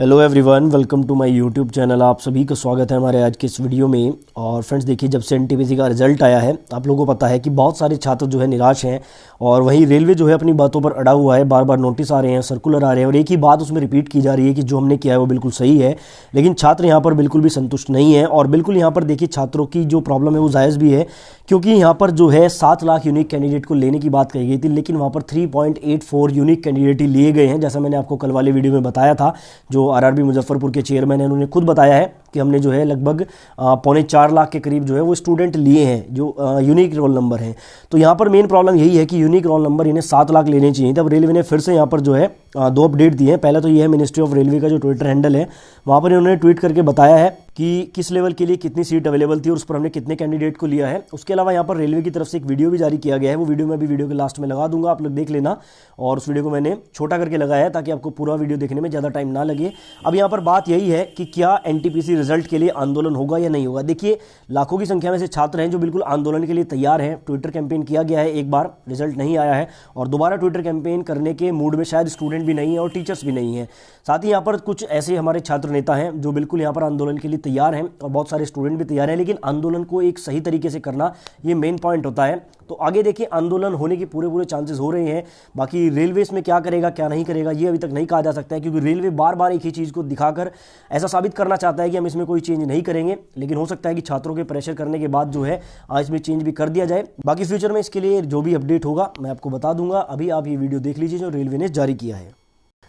Hello everyone, welcome to my YouTube channel. आप सभी का स्वागत है हमारे आज के इस वीडियो में। और फ्रेंड्स देखिए, जब से एनटीपीसी का रिजल्ट आया है आप लोगों को पता है कि बहुत सारे छात्र जो है निराश हैं और वहीं रेलवे जो है अपनी बातों पर अड़ा हुआ है। बार बार नोटिस आ रहे हैं, सर्कुलर आ रहे हैं और एक ही बात उसमें रिपीट की जा रही है कि जो हमने किया है वो बिल्कुल सही है। लेकिन छात्र यहाँ पर बिल्कुल भी संतुष्ट नहीं है और बिल्कुल यहाँ पर देखिए छात्रों की जो प्रॉब्लम है वो जायज़ भी है, क्योंकि यहाँ पर जो है 7 लाख यूनिक कैंडिडेट को लेने की बात कही गई थी, लेकिन वहाँ पर 3.84 यूनिक कैंडिडेट ही लिए गए हैं। जैसा मैंने आपको कल वाले वीडियो में बताया था, जो आरआरबी मुजफ्फरपुर के चेयरमैन हैं उन्होंने खुद बताया है कि हमने जो है लगभग 4.25 लाख के करीब जो है वो स्टूडेंट लिए हैं जो यूनिक रोल नंबर हैं। तो यहाँ पर मेन प्रॉब्लम यही है कि यूनिक रोल नंबर इन्हें 7 लाख लेने चाहिए। तब रेलवे ने फिर से यहाँ पर जो है 2 अपडेट दिए हैं। पहला तो ये है, मिनिस्ट्री ऑफ रेलवे का जो ट्विटर हैंडल है वहाँ पर इन्होंने ट्वीट करके बताया है कि किस लेवल के लिए कितनी सीट अवेलेबल थी और उस पर हमने कितने कैंडिडेट को लिया है। उसके अलावा यहाँ पर रेलवे की तरफ से एक वीडियो भी जारी किया गया है। वो वीडियो मैं अभी वीडियो के लास्ट में लगा दूंगा, आप लोग देख लेना। और उस वीडियो को मैंने छोटा करके लगाया है ताकि आपको पूरा वीडियो देखने में ज़्यादा टाइम ना लगे। अब यहाँ पर बात यही है कि क्या एनटीपीसी रिजल्ट के लिए आंदोलन होगा या नहीं होगा। देखिए, लाखों की संख्या में से छात्र हैं जो बिल्कुल आंदोलन के लिए तैयार हैं। ट्विटर कैंपेन किया गया है, एक बार रिजल्ट नहीं आया है और दोबारा ट्विटर कैंपेन करने के मूड में शायद स्टूडेंट भी नहीं है और टीचर्स भी नहीं है। साथ ही यहाँ पर कुछ ऐसे हमारे छात्र नेता हैं जो बिल्कुल यहाँ पर आंदोलन के लिए तैयार हैं और बहुत सारे स्टूडेंट भी तैयार हैं, लेकिन आंदोलन को एक सही तरीके से करना ये मेन पॉइंट होता है। तो आगे देखिए, आंदोलन होने के पूरे चांसेस हो रहे हैं। बाकी रेलवे इसमें क्या करेगा क्या नहीं करेगा ये अभी तक नहीं कहा जा सकता है, क्योंकि रेलवे बार बार एक ही चीज़ को दिखाकर ऐसा साबित करना चाहता है कि हम इसमें कोई चेंज नहीं करेंगे। लेकिन हो सकता है कि छात्रों के प्रेशर करने के बाद जो है आज इसमें चेंज भी कर दिया जाए। बाकी फ्यूचर में इसके लिए जो भी अपडेट होगा मैं आपको बता दूंगा। अभी आप ये वीडियो देख लीजिए जो रेलवे ने जारी किया है।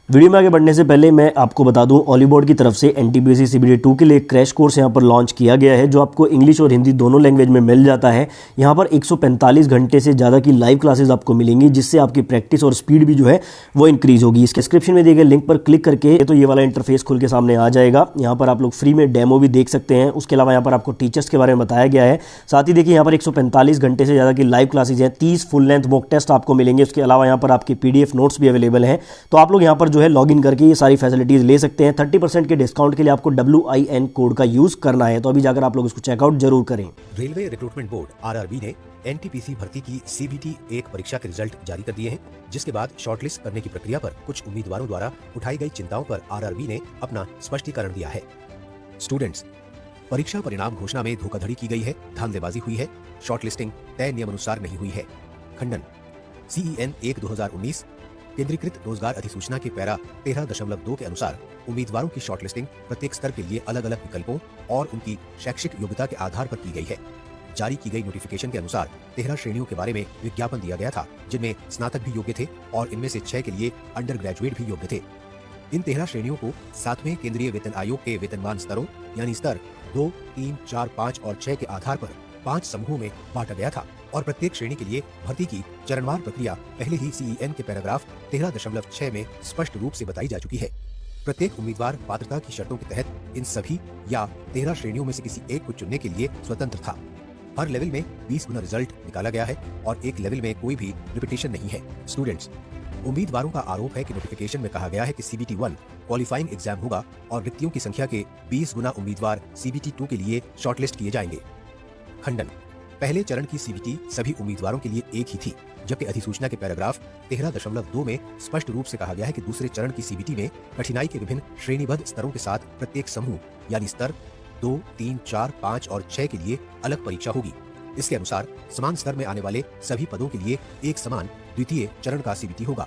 वीडियो में आगे बढ़ने से पहले मैं आपको बता दूं, ऑलीबोर्ड की तरफ से एनटीपीसी सीबीटी 2 के लिए एक क्रैश कोर्स यहां पर लॉन्च किया गया है जो आपको इंग्लिश और हिंदी दोनों लैंग्वेज में मिल जाता है। यहां पर 145 घंटे से ज़्यादा की लाइव क्लासेस आपको मिलेंगी, जिससे आपकी प्रैक्टिस और स्पीड भी जो है वो इंक्रीज होगी। इसके डिस्क्रिप्शन में दिए गए लिंक पर क्लिक करके तो ये वाला इंटरफेस खुल के सामने आ जाएगा। यहाँ पर आप लोग फ्री में डेमो भी देख सकते हैं। उसके अलावा यहाँ पर आपको टीचर्स के बारे में बताया गया है। साथ ही देखिए, यहाँ पर 145 घंटे से ज़्यादा की लाइव क्लासेज हैं, 30 फुल लेंथ मॉक टेस्ट आपको मिलेंगे। उसके अलावा यहाँ पर आपके PDF नोट्स भी अवेलेबल हैं। तो आप लोग यहाँ पर जो है लॉग इन करके सारी फैसिलिटीज ले सकते हैं। 30% के डिस्काउंट के लिए आपको WIN कोड का यूज करना है, तो अभी जाकर आप लोग इसको चेकआउट जरूर करें। रेलवे रिक्रूटमेंट बोर्ड RRB ने एनटीपीसी भर्ती की CBT 1 परीक्षा के रिजल्ट जारी कर दिए हैं, जिसके बाद शॉर्टलिस्ट करने की प्रक्रिया पर कुछ उम्मीदवारों द्वारा उठाई गई चिंताओं पर RRB ने अपना स्पष्टीकरण दिया है। स्टूडेंट्स, परीक्षा परिणाम घोषणा में धोखाधड़ी की गई है, धांधलेबाजी हुई है, शॉर्टलिस्टिंग तय नियमानुसार नहीं हुई है। खंडन। CEN 1 2019 केंद्रीकृत रोजगार अधिसूचना के पैरा 13.2 के अनुसार उम्मीदवारों की शॉर्टलिस्टिंग प्रत्येक स्तर के लिए अलग अलग विकल्पों और उनकी शैक्षिक योग्यता के आधार पर की गई है। जारी की गई नोटिफिकेशन के अनुसार 13 श्रेणियों के बारे में विज्ञापन दिया गया था, जिनमें स्नातक भी योग्य थे और इनमें से 6 के लिए अंडर ग्रेजुएट भी योग्य थे। इन 13 श्रेणियों को 7वें केंद्रीय वेतन आयोग के वेतनमान स्तरों यानी स्तर 2, 3, 4, 5 और 6 के आधार पर 5 समूहों में बांटा गया था और प्रत्येक श्रेणी के लिए भर्ती की चरणवार प्रक्रिया पहले ही CEN के पैराग्राफ 13.6 में स्पष्ट रूप से बताई जा चुकी है। प्रत्येक उम्मीदवार पात्रता की शर्तों के तहत इन सभी या 13 श्रेणियों में से किसी एक को चुनने के लिए स्वतंत्र था। हर लेवल में 20 गुना रिजल्ट निकाला गया है और एक लेवल में कोई भी रिपीटेशन नहीं है। स्टूडेंट्स, उम्मीदवारों का आरोप है कि नोटिफिकेशन में कहा गया है कि CBT 1 क्वालिफाइंग एग्जाम होगा और रिक्तियों की संख्या के 20 गुना उम्मीदवार CBT 2 के लिए शॉर्टलिस्ट किए जाएंगे। खंडन। पहले चरण की CBT सभी उम्मीदवारों के लिए एक ही थी, जबकि अधिसूचना के पैराग्राफ 13.2 में स्पष्ट रूप से कहा गया है कि दूसरे चरण की CBT में कठिनाई के विभिन्न श्रेणीबद्ध स्तरों के साथ प्रत्येक समूह यानी स्तर 2, 3, 4, 5 और 6 के लिए अलग परीक्षा होगी। इसके अनुसार समान स्तर में आने वाले सभी पदों के लिए एक समान द्वितीय चरण का CBT होगा।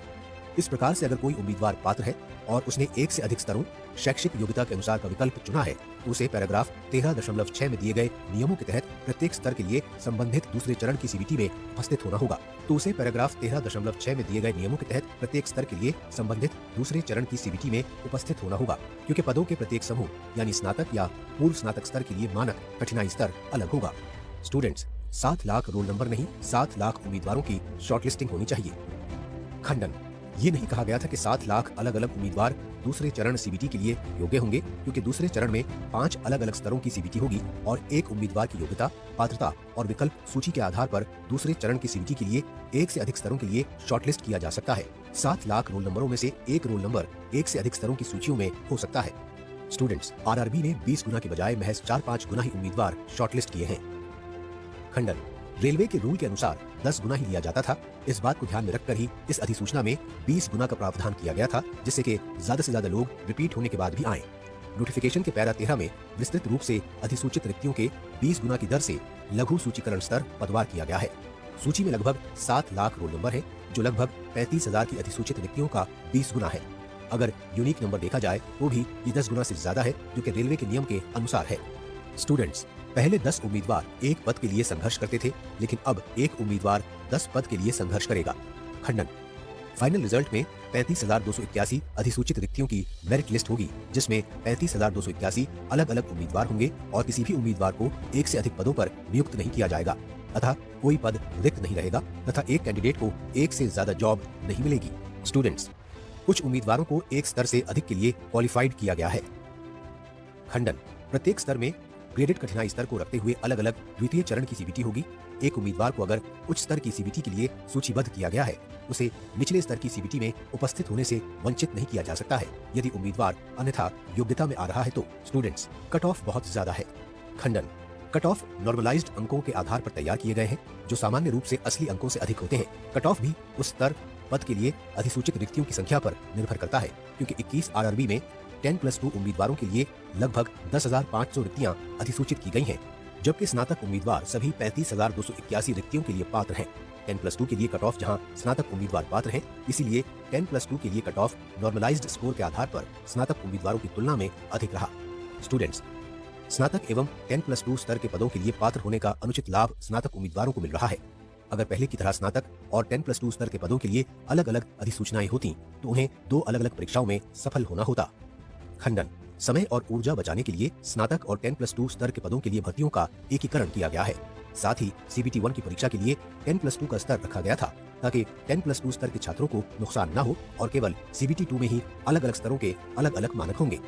इस प्रकार से अगर कोई उम्मीदवार पात्र है और उसने एक से अधिक स्तरों शैक्षिक योग्यता के अनुसार का विकल्प चुना है, तो उसे पैराग्राफ 13.6 में दिए गए नियमों के तहत प्रत्येक स्तर के लिए संबंधित दूसरे चरण की CBT में उपस्थित होना होगा। तो उसे पैराग्राफ 13.6 में दिए गए नियमों के तहत प्रत्येक स्तर के लिए संबंधित दूसरे चरण की CBT में उपस्थित होना होगा, क्योंकि पदों के प्रत्येक समूह यानी स्नातक या पूर्व स्नातक स्तर के लिए मानक कठिनाई स्तर अलग होगा। स्टूडेंट्स, 7 लाख रोल नंबर नहीं, 7 लाख उम्मीदवारों की शॉर्टलिस्टिंग होनी चाहिए। खंडन। ये नहीं कहा गया था कि 7 लाख अलग अलग उम्मीदवार दूसरे चरण CBT के लिए योग्य होंगे, क्योंकि दूसरे चरण में 5 अलग अलग स्तरों की CBT होगी और एक उम्मीदवार की योग्यता, पात्रता और विकल्प सूची के आधार पर दूसरे चरण की CBT के लिए एक से अधिक स्तरों के लिए शॉर्टलिस्ट किया जा सकता है। 7 लाख रोल नंबरों में से एक रोल नंबर एक से अधिक स्तरों की सूचियों में हो सकता है। स्टूडेंट्स, RRB ने 20 गुना के बजाय महज 4-5 गुना ही उम्मीदवार शॉर्टलिस्ट किए हैं। खंडन। रेलवे के रूल के अनुसार 10 गुना ही लिया जाता था। इस बात को ध्यान में रखकर ही इस अधिसूचना में 20 गुना का प्रावधान किया गया था, जिससे कि ज्यादा से ज्यादा लोग रिपीट होने के बाद भी आए। नोटिफिकेशन के पैरा 13 में विस्तृत रूप से अधिसूचित रिक्तियों के 20 गुना की दर से लघु सूचीकरण स्तर पदवार किया गया है। सूची में लगभग 7 लाख रोल नंबर है, जो लगभग 35,000 की अधिसूचित रिक्तियों का 20 गुना है। अगर यूनिक नंबर देखा जाए तो भी ये 10 गुना से ज्यादा है, जो कि रेलवे के नियम के अनुसार है। स्टूडेंट्स, पहले 10 उम्मीदवार एक पद के लिए संघर्ष करते थे, लेकिन अब एक उम्मीदवार 10 पद के लिए संघर्ष करेगा। खंडन। फाइनल रिजल्ट में 35,281 अधिसूचित रिक्तियों की मेरिट लिस्ट होगी, जिसमें 35,281 अलग अलग उम्मीदवार होंगे और किसी भी उम्मीदवार को एक से अधिक पदों पर नियुक्त नहीं किया जाएगा, तथा कोई पद रिक्त नहीं रहेगा, तथा एक कैंडिडेट को एक से ज्यादा जॉब नहीं मिलेगी। स्टूडेंट्स, कुछ उम्मीदवारों को एक स्तर से अधिक के लिए क्वालिफाइड किया गया है। खंडन। प्रत्येक स्तर में ग्रेडेड कठिनाई स्तर को रखते हुए अलग अलग द्वितीय चरण की सीबीटी होगी। एक उम्मीदवार को अगर उच्च स्तर की सीबीटी के लिए सूचीबद्ध किया गया है, उसे निचले स्तर की सीबीटी में उपस्थित होने से वंचित नहीं किया जा सकता है। यदि उम्मीदवार अन्यथा योग्यता में आ रहा है तो स्टूडेंट्स, कट ऑफ बहुत ज्यादा है। खंडन। कट ऑफ नॉर्मलाइज्ड अंकों के आधार पर तैयार किए गए हैं, जो सामान्य रूप से असली अंकों से अधिक होते हैं। कट ऑफ भी उस स्तर पद के लिए अधिसूचित रिक्तियों की संख्या पर निर्भर करता है, क्योंकि 21 आरआरबी में 10+2 उम्मीदवारों के लिए लगभग 10,500 रिक्तियां अधिसूचित की गई हैं, जबकि स्नातक उम्मीदवार सभी 35,281 रिक्तियों के लिए पात्र हैं। 10+2 के लिए कट ऑफ जहां स्नातक उम्मीदवार पात्र हैं, इसीलिए 10+2 के लिए कट ऑफ नॉर्मलाइज्ड स्कोर के आधार पर स्नातक उम्मीदवारों की तुलना में अधिक रहा। स्टूडेंट्स, स्नातक एवं 10+2 स्तर के पदों के लिए पात्र होने का अनुचित लाभ स्नातक उम्मीदवारों को मिल रहा है। अगर पहले की तरह स्नातक और 10+2 स्तर के पदों के लिए अलग अलग अधिसूचनाएं होती तो उन्हें 2 अलग अलग परीक्षाओं में सफल होना होता। खंडन। समय और ऊर्जा बचाने के लिए स्नातक और 10+2 स्तर के पदों के लिए भर्तियों का एकीकरण किया गया है। साथ ही CBT 1 की परीक्षा के लिए 10+2 का स्तर रखा गया था, ताकि 10+2 स्तर के छात्रों को नुकसान न हो और केवल CBT 2 में ही अलग अलग स्तरों के अलग अलग मानक होंगे।